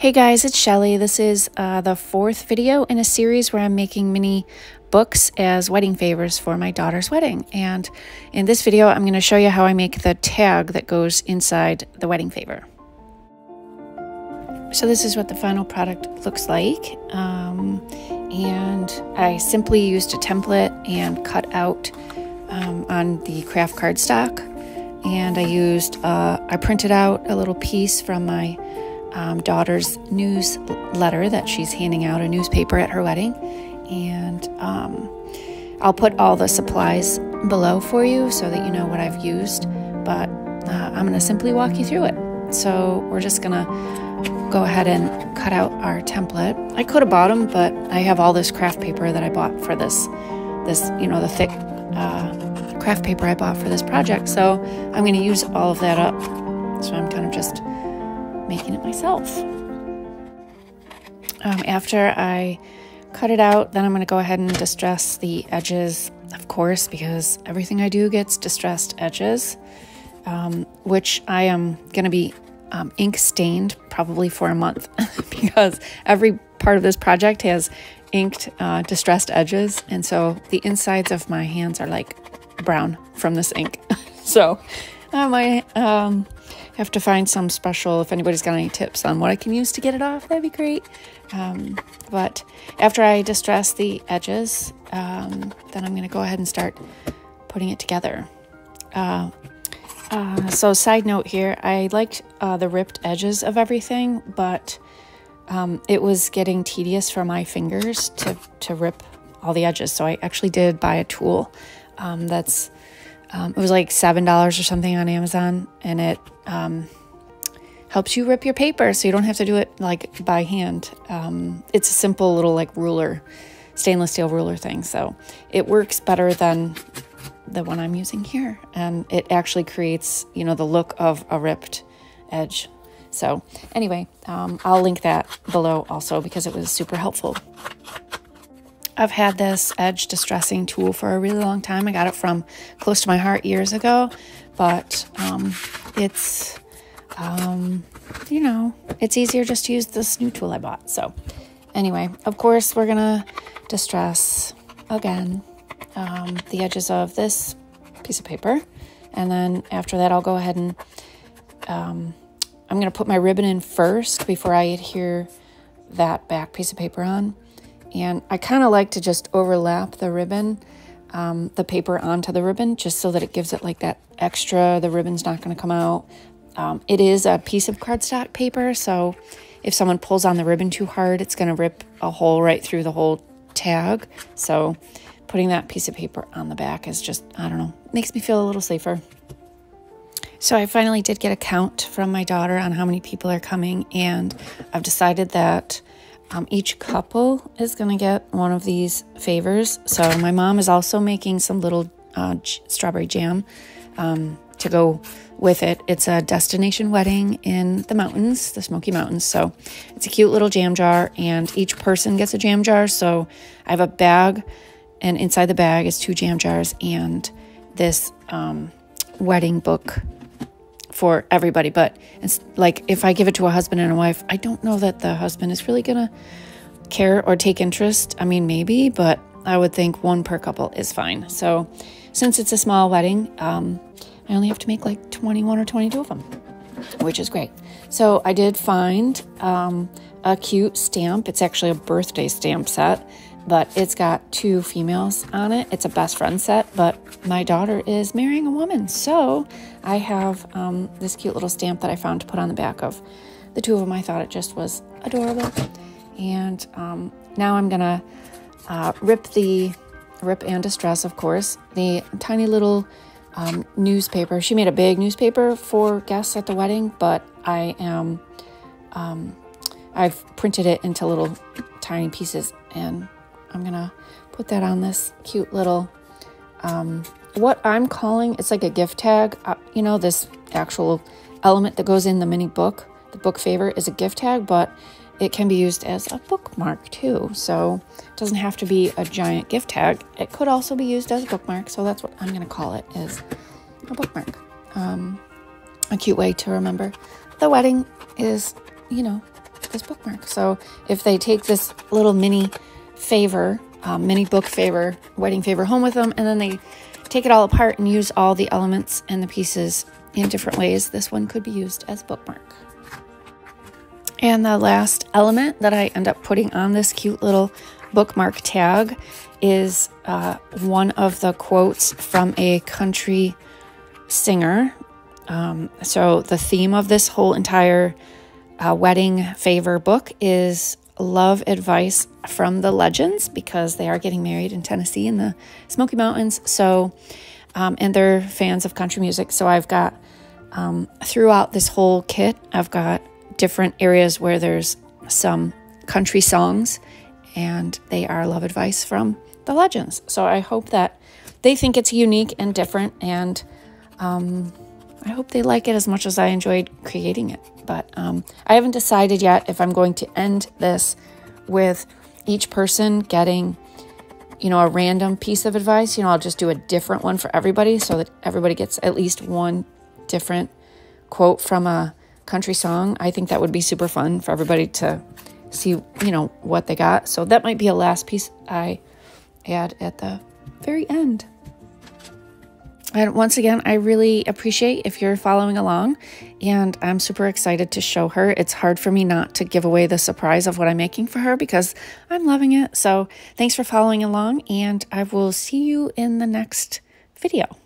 Hey guys, it's Shelly. This is the fourth video in a series where I'm making mini books as wedding favors for my daughter's wedding. And in this video, I'm going to show you how I make the tag that goes inside the wedding favor. So this is what the final product looks like. And I simply used a template and cut out on the craft cardstock. And I printed out a little piece from my daughter's newsletter that she's handing out, a newspaper at her wedding, and I'll put all the supplies below for you so that you know what I've used, but I'm going to simply walk you through it. So we're just going to go ahead and cut out our template. I could have bought them, but I have all this craft paper that I bought for this the thick craft paper I bought for this project, so I'm going to use all of that up. So I'm kind of just making it myself. After I cut it out, then I'm going to go ahead and distress the edges, of course, because everything I do gets distressed edges, which I am going to be ink stained probably for a month because every part of this project has inked distressed edges, and so the insides of my hands are like brown from this ink. So I might have to find some special, if anybody's got any tips on what I can use to get it off, that'd be great. But after I distress the edges, then I'm going to go ahead and start putting it together. So side note here, I liked the ripped edges of everything, but it was getting tedious for my fingers to rip all the edges. So I actually did buy a tool it was like $7 or something on Amazon, and it helps you rip your paper so you don't have to do it like by hand. It's a simple little like ruler, stainless steel ruler thing. So it works better than the one I'm using here, and it actually creates, the look of a ripped edge. So anyway, I'll link that below also because it was super helpful. I've had this edge distressing tool for a really long time. I got it from Close to My Heart years ago, but it's easier just to use this new tool I bought. So anyway, of course, we're gonna distress again the edges of this piece of paper, and then after that, I'll go ahead and I'm gonna put my ribbon in first before I adhere that back piece of paper on. And I kind of like to just overlap the ribbon, the paper onto the ribbon, just so that it gives it like that extra, the ribbon's not going to come out. It is a piece of cardstock paper, so if someone pulls on the ribbon too hard, it's going to rip a hole right through the whole tag. So putting that piece of paper on the back is just, I don't know, makes me feel a little safer. So I finally did get a count from my daughter on how many people are coming, and I've decided that each couple is going to get one of these favors. So my mom is also making some little strawberry jam to go with it. It's a destination wedding in the mountains, the Smoky Mountains. So it's a cute little jam jar, and each person gets a jam jar. So I have a bag, and inside the bag is 2 jam jars and this wedding book for everybody. But it's like, if I give it to a husband and a wife, I don't know that the husband is really gonna care or take interest. I mean, maybe, but I would think 1 per couple is fine. So since it's a small wedding, I only have to make like 21 or 22 of them, which is great. So I did find a cute stamp. It's actually a birthday stamp set, but it's got 2 females on it. It's a best friend set, but my daughter is marrying a woman. So I have this cute little stamp that I found to put on the back of the 2 of them. I thought it just was adorable. And now I'm gonna rip and distress, of course, the tiny little newspaper. She made a big newspaper for guests at the wedding, but I've printed it into little tiny pieces, and I'm gonna put that on this cute little, what I'm calling, it's like a gift tag. This actual element that goes in the mini book, the book favor, is a gift tag, but it can be used as a bookmark too. So it doesn't have to be a giant gift tag. It could also be used as a bookmark. So that's what I'm gonna call it, is a bookmark. A cute way to remember the wedding is, this bookmark. So if they take this little mini favor, mini book favor, wedding favor home with them, and then they take it all apart and use all the elements and the pieces in different ways, this one could be used as a bookmark. And the last element that I end up putting on this cute little bookmark tag is one of the quotes from a country singer. So the theme of this whole entire wedding favor book is love advice from the legends, because they are getting married in Tennessee in the Smoky Mountains. So, and they're fans of country music. So I've got, throughout this whole kit, I've got different areas where there's some country songs, and they are love advice from the legends. So I hope that they think it's unique and different, and I hope they like it as much as I enjoyed creating it. But I haven't decided yet if I'm going to end this with each person getting, a random piece of advice. I'll just do a different one for everybody so that everybody gets at least one different quote from a country song. I think that would be super fun for everybody to see, what they got. So that might be a last piece I add at the very end. And once again, I really appreciate if you're following along, and I'm super excited to show her. It's hard for me not to give away the surprise of what I'm making for her because I'm loving it. So thanks for following along, and I will see you in the next video.